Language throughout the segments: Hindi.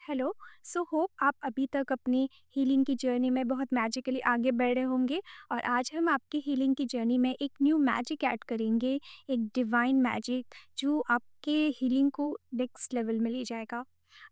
हेलो। सो होप आप अभी तक अपनी हीलिंग की जर्नी में बहुत मैजिकली आगे बढ़ रहे होंगे। और आज हम आपकी हीलिंग की जर्नी में एक न्यू मैजिक ऐड करेंगे, एक डिवाइन मैजिक जो आपके हीलिंग को नेक्स्ट लेवल में ले जाएगा।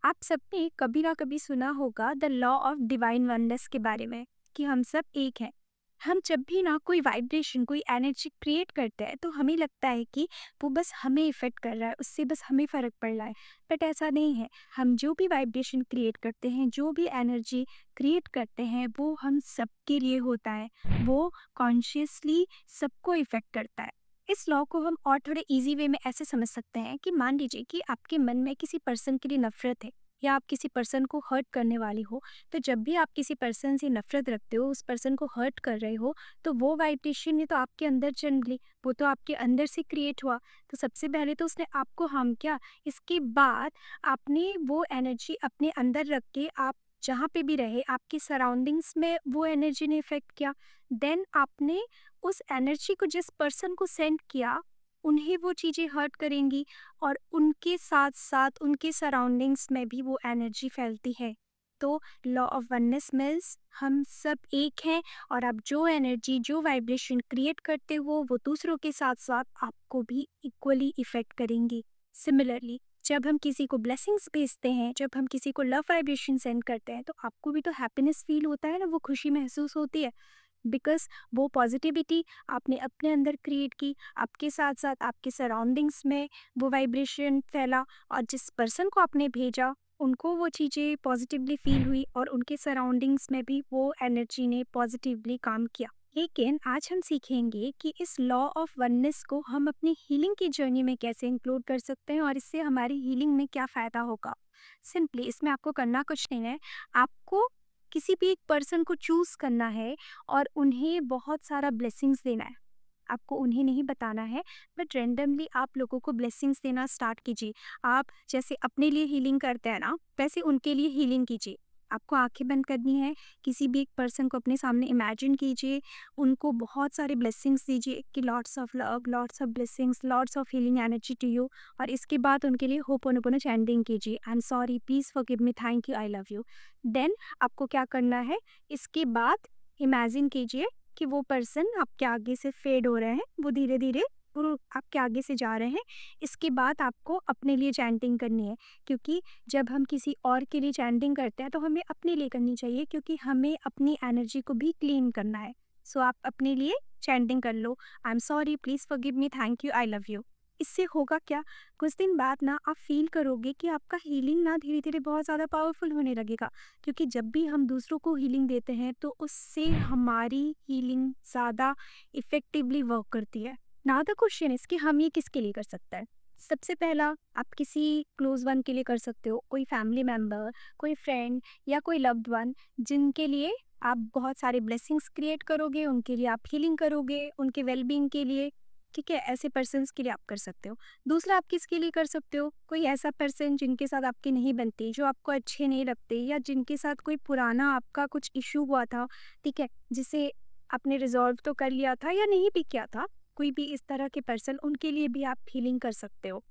आप सबने कभी ना कभी सुना होगा the law of divine oneness के बारे में, कि हम सब एक हैं। हम जब भी ना कोई वाइब्रेशन, कोई एनर्जी क्रिएट करते हैं तो हमें लगता है कि वो बस हमें इफेक्ट कर रहा है, उससे बस हमें फ़र्क पड़ रहा है। बट ऐसा नहीं है। हम जो भी वाइब्रेशन क्रिएट करते हैं, जो भी एनर्जी क्रिएट करते हैं, वो हम सबके लिए होता है। वो कॉन्शियसली सबको इफ़ेक्ट करता है। इस लॉ को हम और थोड़े ईज़ी वे में ऐसे समझ सकते हैं कि मान लीजिए कि आपके मन में किसी पर्सन के लिए नफ़रत है, या आप किसी पर्सन को हर्ट करने वाली हो। तो जब भी आप किसी पर्सन से नफ़रत रखते हो, उस पर्सन को हर्ट कर रहे हो, तो वो वाइब्रेशन ये तो आपके अंदर जन्म ली, वो तो आपके अंदर से क्रिएट हुआ। तो सबसे पहले तो उसने आपको हार्म किया। इसके बाद आपने वो एनर्जी अपने अंदर रख के, आप जहाँ पे भी रहे, आपकी सराउंडिंग्स में वो एनर्जी ने इफेक्ट किया। देन आपने उस एनर्जी को जिस पर्सन को सेंड किया, उन्हें वो चीज़ें हर्ट करेंगी, और उनके साथ साथ उनके सराउंडिंग्स में भी वो एनर्जी फैलती है। तो लॉ ऑफ वननेस मीन्स हम सब एक हैं, और आप जो एनर्जी, जो वाइब्रेशन क्रिएट करते हो, वो दूसरों के साथ साथ आपको भी इक्वली इफेक्ट करेंगी। सिमिलरली, जब हम किसी को ब्लेसिंग्स भेजते हैं, जब हम किसी को लव वाइब्रेशन सेंड करते हैं, तो आपको भी तो हैप्पीनेस फील होता है ना, वो खुशी महसूस होती है। बिकॉज वो पॉजिटिविटी आपने अपने अंदर क्रिएट की, आपके साथ साथ आपके सराउंडिंग्स में वो वाइब्रेशन फैला, और जिस पर्सन को आपने भेजा, उनको वो चीज़ें पॉजिटिवली फील हुई, और उनके सराउंडिंग्स में भी वो एनर्जी ने पॉजिटिवली काम किया। लेकिन आज हम सीखेंगे कि इस लॉ ऑफ वननेस को हम अपनी हीलिंग की जर्नी में कैसे इंक्लूड कर सकते हैं, और इससे हमारी हीलिंग में क्या फ़ायदा होगा। सिंपली इसमें आपको करना कुछ नहीं है। आपको किसी भी एक पर्सन को चूज़ करना है, और उन्हें बहुत सारा ब्लेसिंग्स देना है। आपको उन्हें नहीं बताना है, बट रैंडमली आप लोगों को ब्लेसिंग्स देना स्टार्ट कीजिए। आप जैसे अपने लिए हीलिंग करते हैं ना, वैसे उनके लिए हीलिंग कीजिए। आपको आंखें बंद करनी है, किसी भी एक पर्सन को अपने सामने इमेजिन कीजिए, उनको बहुत सारे ब्लेसिंग्स दीजिए कि lots of love, lots of blessings, lots of healing energy to you. और इसके बाद उनके लिए होपोनोपोनो चैंटिंग कीजिए, I am sorry, please forgive me, thank you, I love you. Then आपको क्या करना है, इसके बाद इमेजिन कीजिए कि वो पर्सन आपके आगे से फेड हो रहे हैं, वो धीरे धीरे वो आपके आगे से जा रहे हैं। इसके बाद आपको अपने लिए चैंटिंग करनी है, क्योंकि जब हम किसी और के लिए चैंटिंग करते हैं तो हमें अपने लिए करनी चाहिए, क्योंकि हमें अपनी एनर्जी को भी क्लीन करना है। सो आप अपने लिए चैंटिंग कर लो, I am sorry, please forgive me, thank you, I love you. इससे होगा क्या, कुछ दिन बाद ना आप फील करोगे कि आपका हीलिंग ना धीरे धीरे बहुत ज़्यादा पावरफुल होने लगेगा। क्योंकि जब भी हम दूसरों को हीलिंग देते हैं, तो उससे हमारी हीलिंग ज़्यादा इफ़ेक्टिवली वर्क करती है। नाउ द क्वेश्चन इज़ कि हम ये किसके लिए कर सकते हैं। सबसे पहला, आप किसी क्लोज वन के लिए कर सकते हो, कोई फैमिली मेम्बर, कोई फ्रेंड, या कोई लव्ड वन, जिनके लिए आप बहुत सारे ब्लेसिंग्स क्रिएट करोगे, उनके लिए आप हीलिंग करोगे, उनके वेलबींग के लिए। ठीक है, ऐसे पर्सन्स के लिए आप कर सकते हो। दूसरा, आप किसके लिए कर सकते हो, कोई ऐसा पर्सन जिनके साथ आपकी नहीं बनती, जो आपको अच्छे नहीं लगते, या जिनके साथ कोई पुराना आपका कुछ इशू हुआ था, ठीक है, जिसे आपने रिजॉल्व तो कर लिया था या नहीं भी किया था। कोई भी इस तरह के पर्सन, उनके लिए भी आप हीलिंग कर सकते हो।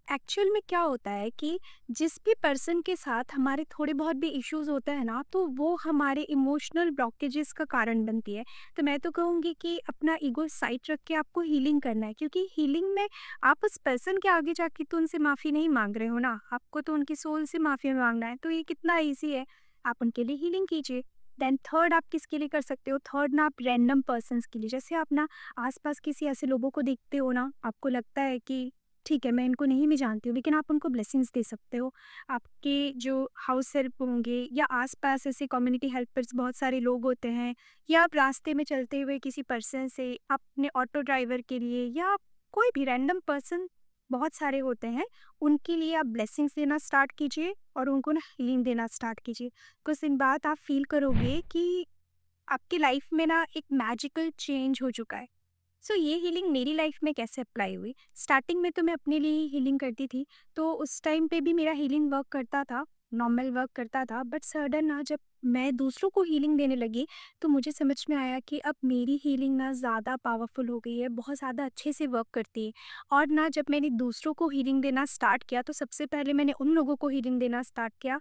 एक्चुअल में क्या होता है कि जिस भी पर्सन के साथ हमारे थोड़े बहुत भी इश्यूज होते हैं ना, तो वो हमारे इमोशनल ब्लॉकेजेस का कारण बनती है। तो मैं तो कहूँगी कि अपना ईगो साइड रख के आपको हीलिंग करना है, क्योंकि हीलिंग में आप उस पर्सन के आगे जाके तो उनसे माफ़ी नहीं मांग रहे हो ना, आपको तो उनकी सोल से माफ़ी मांगना है। तो ये कितना ईजी है, आप उनके लिए हीलिंग कीजिए। देन थर्ड, आप किसके लिए कर सकते हो, थर्ड ना आप रैंडम पर्सनस के लिए। जैसे आप ना आसपास किसी ऐसे लोगों को देखते हो ना, आपको लगता है कि ठीक है, मैं इनको नहीं भी जानती हूँ, लेकिन आप उनको ब्लेसिंग्स दे सकते हो। आपके जो हाउस हेल्प होंगे, या आस-पास ऐसे कम्युनिटी हेल्पर्स बहुत सारे लोग होते हैं, या आप रास्ते में चलते हुए किसी पर्सन से, अपने ऑटो ड्राइवर के लिए, या कोई भी रैंडम पर्सन, बहुत सारे होते हैं, उनके लिए आप ब्लेसिंग्स देना स्टार्ट कीजिए, और उनको ना हीलिंग देना स्टार्ट कीजिए। कुछ दिन बाद आप फ़ील करोगे कि आपकी लाइफ में ना एक मैजिकल चेंज हो चुका है। सो ये हीलिंग मेरी लाइफ में कैसे अप्लाई हुई, स्टार्टिंग में तो मैं अपने लिए ही हीलिंग करती थी, तो उस टाइम पे भी मेरा हीलिंग वर्क करता था, नॉर्मल वर्क करता था। बट सडन ना, जब मैं दूसरों को हीलिंग देने लगी, तो मुझे समझ में आया कि अब मेरी हीलिंग ना ज़्यादा पावरफुल हो गई है, बहुत ज़्यादा अच्छे से वर्क करती है। और ना, जब मैंने दूसरों को हीलिंग देना स्टार्ट किया, तो सबसे पहले मैंने उन लोगों को हीलिंग देना स्टार्ट किया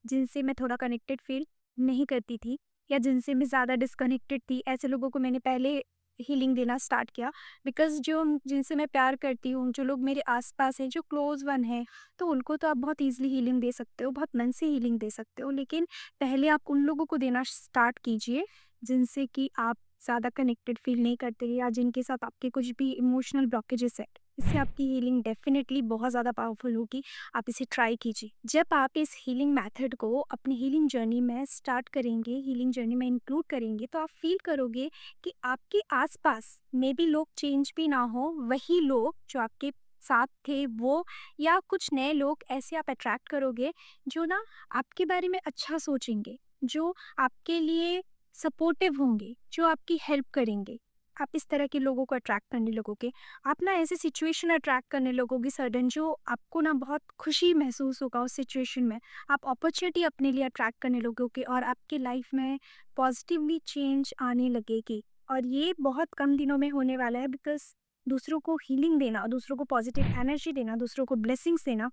जिनसे मैं थोड़ा कनेक्टेड फ़ील नहीं करती थी या जिनसे मैं ज़्यादा डिस्कनेक्टेड थी, ऐसे लोगों को मैंने पहले हीलिंग देना स्टार्ट किया। बिकॉज़ जिनसे मैं प्यार करती हूँ, जो लोग मेरे आस-पास हैं, जो क्लोज़ वन हैं, तो उनको तो आप बहुत ईज़िली हीलिंग दे सकते हो, बहुत मन से हीलिंग दे सकते हो। लेकिन पहले आप उन लोगों को देना स्टार्ट कीजिए, जिनसे कि आप ज़्यादा कनेक्टेड फ़ील नहीं करते या जिनके साथ आपके कुछ भी इमोशनल ब्लॉकेजेस हैं। इससे आपकी हीलिंग डेफ़िनेटली बहुत ज़्यादा पावरफुल होगी। आप इसे ट्राई कीजिए। जब आप इस हीलिंग मेथड को अपनी हीलिंग जर्नी में स्टार्ट करेंगे, हीलिंग जर्नी में इंक्लूड करेंगे, तो आप फ़ील करोगे कि आपके आस-पास मे बी लोग चेंज भी ना हो, वही लोग जो आपके साथ थे वो या कुछ नए लोग ऐसे आप अट्रैक्ट करोगे जो ना आपके बारे में अच्छा सोचेंगे, जो आपके लिए सपोर्टिव होंगे, जो आपकी हेल्प करेंगे। आप इस तरह के लोगों को अट्रैक्ट करने लगोगे। आप ना ऐसे सिचुएशन अट्रैक्ट करने लगोगे सडन, जो आपको ना बहुत खुशी महसूस होगा उस सिचुएशन में। आप अपॉर्चुनिटी अपने लिए अट्रैक्ट करने लगोगे और आपकी लाइफ में पॉजिटिवली चेंज आने लगेगी। और ये बहुत कम दिनों में होने वाला है, बिकॉज दूसरों को हीलिंग देना, दूसरों को पॉजिटिव एनर्जी देना, दूसरों को ब्लेसिंग्स देना,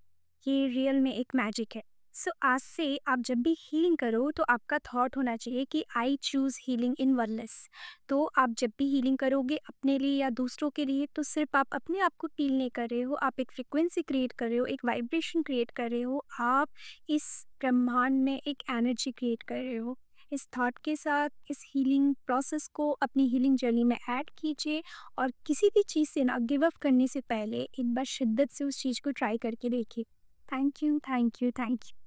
ये रियल में एक मैजिक है। सो आज से आप जब भी हीलिंग करो तो आपका थॉट होना चाहिए कि आई चूज़ हीलिंग इन वनलेस। तो आप जब भी हीलिंग करोगे अपने लिए या दूसरों के लिए, तो सिर्फ आप अपने आप को फील नहीं कर रहे हो, आप एक फ्रिक्वेंसी क्रिएट कर रहे हो, एक वाइब्रेशन क्रिएट कर रहे हो, आप इस ब्रह्मांड में एक एनर्जी क्रिएट कर रहे हो। इस थॉट के साथ इस हीलिंग प्रोसेस को अपनी हीलिंग जर्नी में ऐड कीजिए और किसी भी चीज़ से ना गिव अप करने से पहले एक बार शिद्दत से उस चीज़ को ट्राई करके देखिए। Thank you, thank you, thank you.